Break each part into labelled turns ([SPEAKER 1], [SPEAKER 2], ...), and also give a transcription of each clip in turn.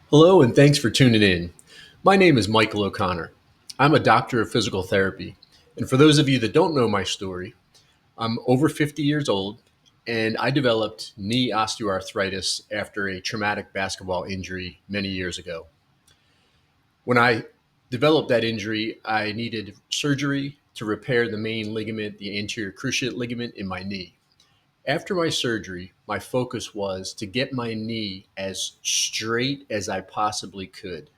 [SPEAKER 1] Hello, and thanks for tuning in. My name is Michael O'Connor. I'm a doctor of physical therapy. And for those of you that don't know my story, I'm over 50 years old and I developed knee osteoarthritis after a traumatic basketball injury many years ago. When I developed that injury, I needed surgery to repair the main ligament, the anterior cruciate ligament in my knee. After my surgery, my focus was to get my knee as straight as I possibly could.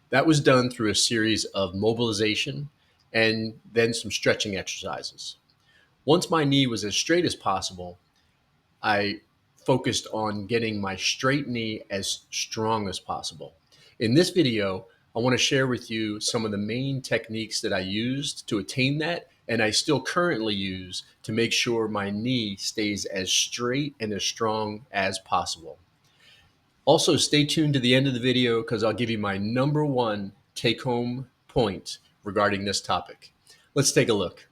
[SPEAKER 1] That was done through a series of mobilization and then some stretching exercises. Once my knee was as straight as possible, I focused on getting my straight knee as strong as possible. In this video, I want to share with you some of the main techniques that I used to attain that and I still currently use to make sure my knee stays as straight and as strong as possible. Also, stay tuned to the end of the video because I'll give you my number one take home point regarding this topic. Let's take a look.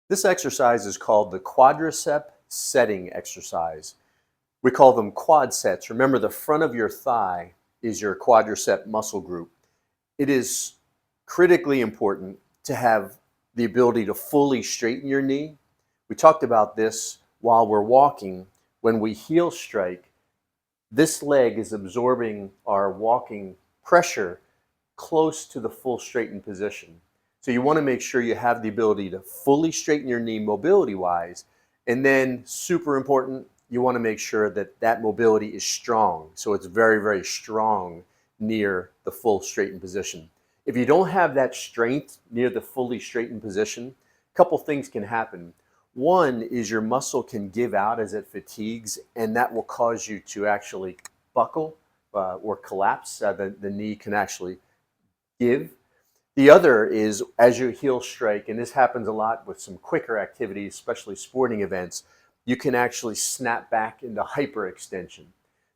[SPEAKER 2] This exercise is called the quadricep setting exercise. We call them quad sets. Remember, the front of your thigh is your quadricep muscle group. It is critically important to have the ability to fully straighten your knee. We talked about this while we're walking. When we heel strike, this leg is absorbing our walking pressure close to the full straightened position. So you want to make sure you have the ability to fully straighten your knee mobility-wise. And then, super important, you want to make sure that that mobility is strong. So it's very, very strong near the full straightened position. If you don't have that strength near the fully straightened position, a couple things can happen. One is your muscle can give out as it fatigues, and that will cause you to actually buckle or collapse. The knee can actually give. The other is as you heel strike, and this happens a lot with some quicker activities, especially sporting events, you can actually snap back into hyperextension.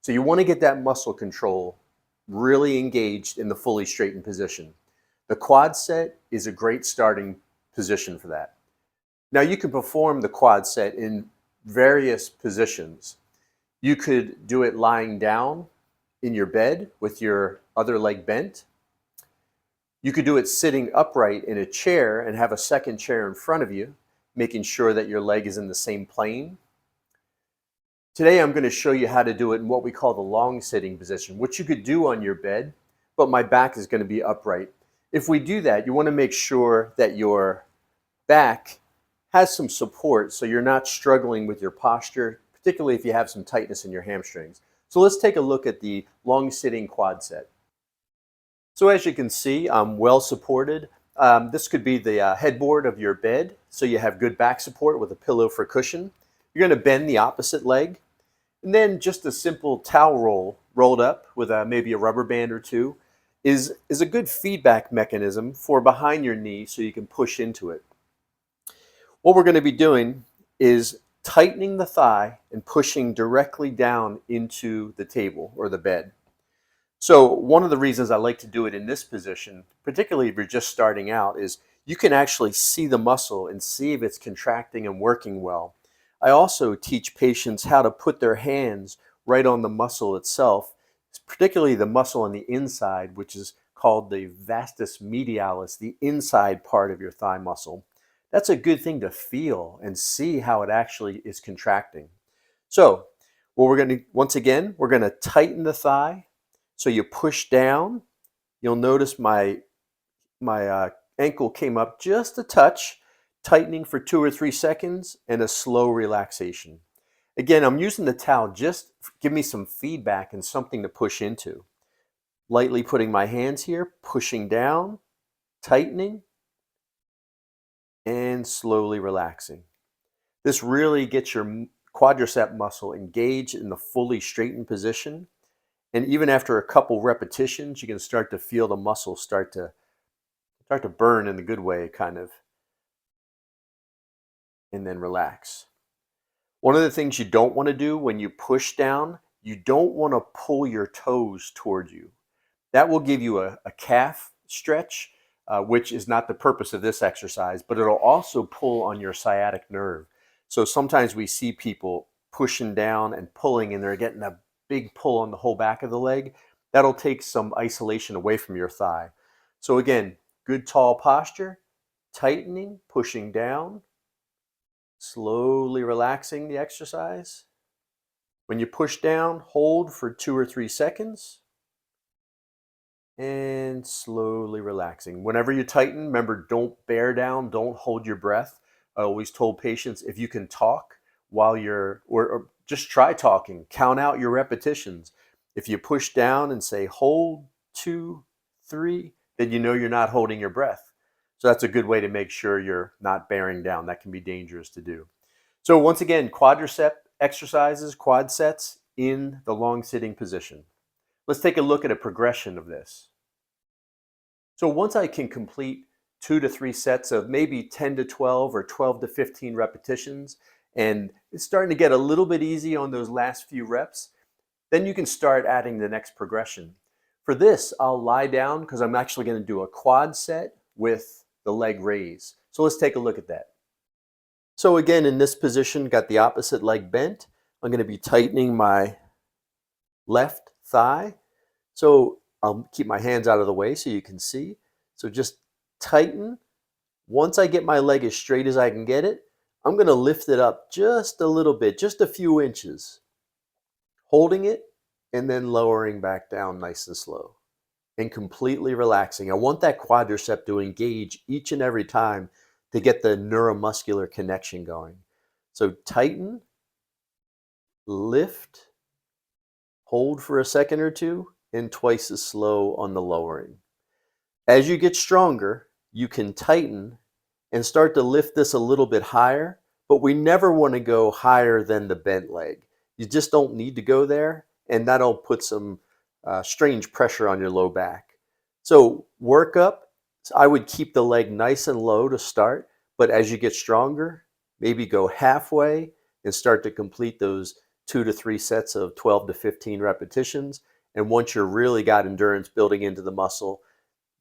[SPEAKER 2] So you want to get that muscle control really engaged in the fully straightened position. The quad set is a great starting position for that. Now you can perform the quad set in various positions. You could do it lying down in your bed with your other leg bent. You could do it sitting upright in a chair and have a second chair in front of you, making sure that your leg is in the same plane. Today I'm going to show you how to do it in what we call the long sitting position, which you could do on your bed, but my back is going to be upright. If we do that, you want to make sure that your back has some support so you're not struggling with your posture, particularly if you have some tightness in your hamstrings. So let's take a look at the long sitting quad set. So as you can see, I'm well supported. This could be the headboard of your bed, so you have good back support with a pillow for cushion. You're going to bend the opposite leg, and then just a simple towel roll rolled up with maybe a rubber band or two is a good feedback mechanism for behind your knee so you can push into it. What we're going to be doing is tightening the thigh and pushing directly down into the table or the bed. So one of the reasons I like to do it in this position, particularly if you're just starting out, is you can actually see the muscle and see if it's contracting and working well. I also teach patients how to put their hands right on the muscle itself, particularly the muscle on the inside, which is called the vastus medialis, the inside part of your thigh muscle. That's a good thing to feel and see how it actually is contracting. So once again, we're going to tighten the thigh. So you push down. You'll notice my ankle came up just a touch, tightening for 2 or 3 seconds, and a slow relaxation. Again, I'm using the towel just to give me some feedback and something to push into. Lightly putting my hands here, pushing down, tightening, and slowly relaxing. This really gets your quadricep muscle engaged in the fully straightened position. And even after a couple repetitions, you can start to feel the muscle start to burn in the good way, kind of, and then relax. One of the things you don't want to do when you push down, you don't want to pull your toes toward you. That will give you a calf stretch, which is not the purpose of this exercise, but it'll also pull on your sciatic nerve. So sometimes we see people pushing down and pulling, and they're getting a big pull on the whole back of the leg, that'll take some isolation away from your thigh. So again, good tall posture, tightening, pushing down, slowly relaxing the exercise. When you push down, hold for 2 or 3 seconds and slowly relaxing. Whenever you tighten, remember, don't bear down, don't hold your breath. I always told patients, if you can talk while or just try talking, count out your repetitions. If you push down and say hold 2, 3, then you know you're not holding your breath. So that's a good way to make sure you're not bearing down. That can be dangerous to do. So once again, quadricep exercises, quad sets in the long sitting position. Let's take a look at a progression of this. So once I can complete 2 to 3 sets of maybe 10 to 12 or 12 to 15 repetitions, and it's starting to get a little bit easy on those last few reps, then you can start adding the next progression. For this, I'll lie down because I'm actually going to do a quad set with the leg raise. So let's take a look at that. So again, in this position, got the opposite leg bent. I'm going to be tightening my left thigh. So I'll keep my hands out of the way so you can see. So just tighten. Once I get my leg as straight as I can get it, I'm going to lift it up just a little bit, just a few inches, holding it and then lowering back down nice and slow and completely relaxing. I want that quadricep to engage each and every time to get the neuromuscular connection going. So tighten, lift, hold for a second or two, and twice as slow on the lowering. As you get stronger, you can tighten and start to lift this a little bit higher, but we never want to go higher than the bent leg. You just don't need to go there, and that'll put some strange pressure on your low back. So work up. I would keep the leg nice and low to start, but as you get stronger, maybe go halfway and start to complete those 2 to 3 sets of 12 to 15 repetitions. And once you're really got endurance building into the muscle,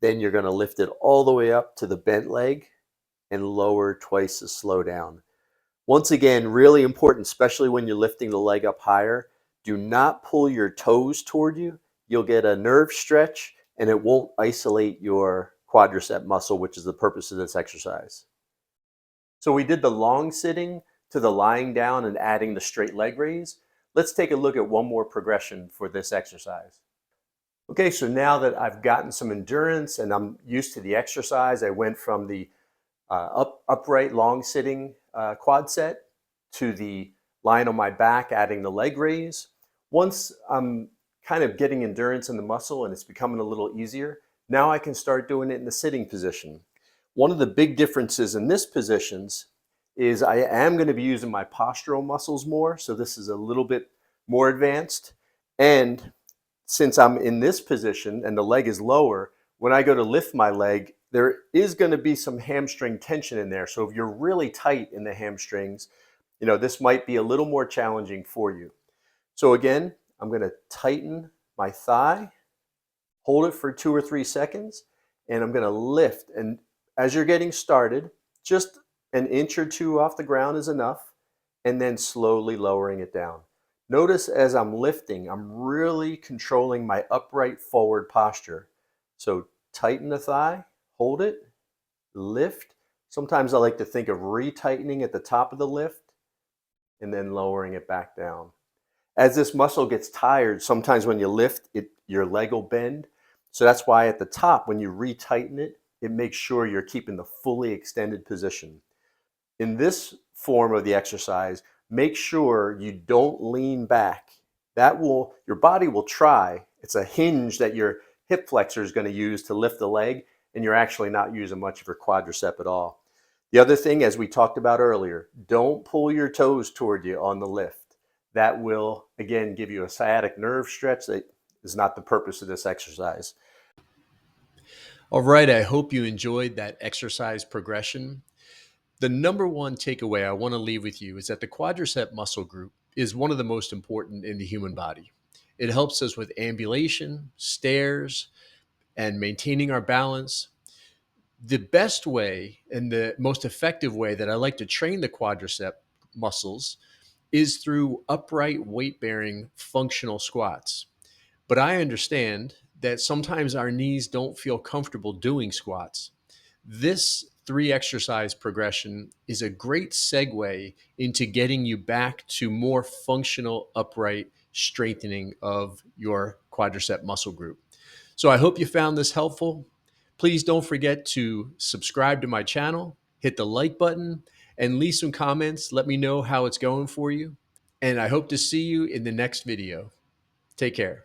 [SPEAKER 2] then you're going to lift it all the way up to the bent leg and lower twice as slow down. Once again, really important, especially when you're lifting the leg up higher, do not pull your toes toward you. You'll get a nerve stretch and it won't isolate your quadricep muscle, which is the purpose of this exercise. So we did the long sitting to the lying down and adding the straight leg raise. Let's take a look at one more progression for this exercise. Okay, so now that I've gotten some endurance and I'm used to the exercise, I went from the upright long sitting quad set to the lying on my back, adding the leg raise. Once I'm kind of getting endurance in the muscle and it's becoming a little easier, now I can start doing it in the sitting position. One of the big differences in this positions is I am going to be using my postural muscles more, so this is a little bit more advanced. And since I'm in this position and the leg is lower, when I go to lift my leg, there is going to be some hamstring tension in there. So if you're really tight in the hamstrings, this might be a little more challenging for you. So again, I'm going to tighten my thigh, hold it for 2 or 3 seconds, and I'm going to lift. And as you're getting started, just an inch or two off the ground is enough, and then slowly lowering it down. Notice as I'm lifting, I'm really controlling my upright forward posture. So tighten the thigh, hold it, lift. Sometimes I like to think of retightening at the top of the lift and then lowering it back down. As this muscle gets tired, sometimes when you lift, your leg will bend. So that's why at the top, when you retighten it, it makes sure you're keeping the fully extended position. In this form of the exercise, make sure you don't lean back. Your body will try. It's a hinge that your hip flexor is going to use to lift the leg, and you're actually not using much of your quadricep at all. The other thing, as we talked about earlier, don't pull your toes toward you on the lift. That will, again, give you a sciatic nerve stretch that is not the purpose of this exercise.
[SPEAKER 1] All right, I hope you enjoyed that exercise progression. The number one takeaway I want to leave with you is that the quadricep muscle group is one of the most important in the human body. It helps us with ambulation, stairs, and maintaining our balance. The best way and the most effective way that I like to train the quadricep muscles is through upright weight bearing functional squats. But I understand that sometimes our knees don't feel comfortable doing squats. This three exercise progression is a great segue into getting you back to more functional upright strengthening of your quadricep muscle group. So I hope you found this helpful. Please don't forget to subscribe to my channel, hit the like button, and leave some comments. Let me know how it's going for you. And I hope to see you in the next video. Take care.